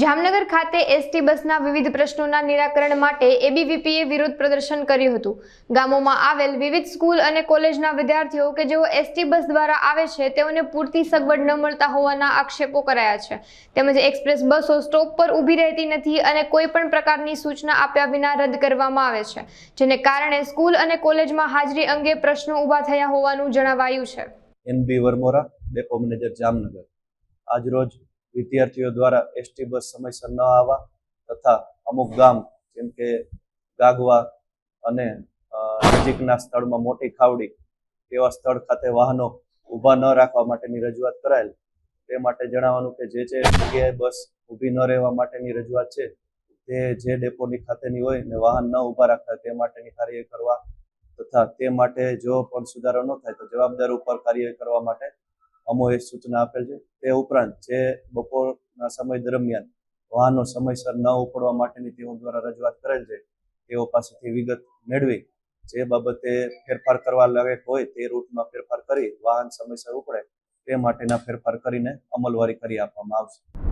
જામનગર ખાતે એસટી બસના વિવિધ પ્રશ્નોના નિરાકરણ માટે એબીવીપીએ વિરોધ પ્રદર્શન કર્યું હતું। ગામોમાં આવેલ વિવિધ સ્કૂલ અને કોલેજના વિદ્યાર્થીઓ કે જેઓ એસટી બસ દ્વારા આવે છે તેઓને પૂરતી સગવડ ન મળતા હોવાના આક્ષેપો કરાયા છે। તેમજ એક્સપ્રેસ બસો સ્ટોપ પર ઊભી રહેતી નથી અને કોઈ પણ પ્રકારની સૂચના આપ્યા વિના રદ કરવામાં આવે છે, જેને કારણે સ્કૂલ અને કોલેજમાં હાજરી અંગે પ્રશ્નો ઊભા થયા હોવાનું જણાવાયું છે। NB Varmora, depot manager, Jamnagar. આજરોજ વિદ્યાર્થીઓ દ્વારા એસટી બસ સમયસર ન આવવા તથા અમુક ગામ જેમ કે ગાગવા અને નજીકના સ્થળમાં મોટી ખાવડી એવા સ્થળ ખાતે વાહનો ઊભા ન રાખવા માટેની રજૂઆત કરાયેલ। તે માટે જણાવવાનું કે જે જગ્યાએ બસ ઊભી ન રહેવા માટેની રજૂઆત છે તે જે ડેપોની ખાતેની હોય ને વાહન ન ઊભા રાખતા તે માટેની કાર્યવાહી કરવા તથા તે માટે જો પણ સુધારો ન થાય તો જવાબદાર ઉપર કાર્યવાહી કરવા માટે અમોએ સૂચના આપેલ છે। તે ઉપરાંત જે બપોરના સમય દરમિયાન વાહનો સમયસર ન ઉપડવા માટેની તેઓ દ્વારા રજૂઆત કરેલ છે તેઓ પાસેથી વિગત મેળવી જે બાબતે ફેરફાર કરવા લાયક હોય તે રૂટમાં ફેરફાર કરી વાહન સમયસર ઉપડે તે માટેના ફેરફાર કરીને અમલવારી કરી આપવામાં આવશે।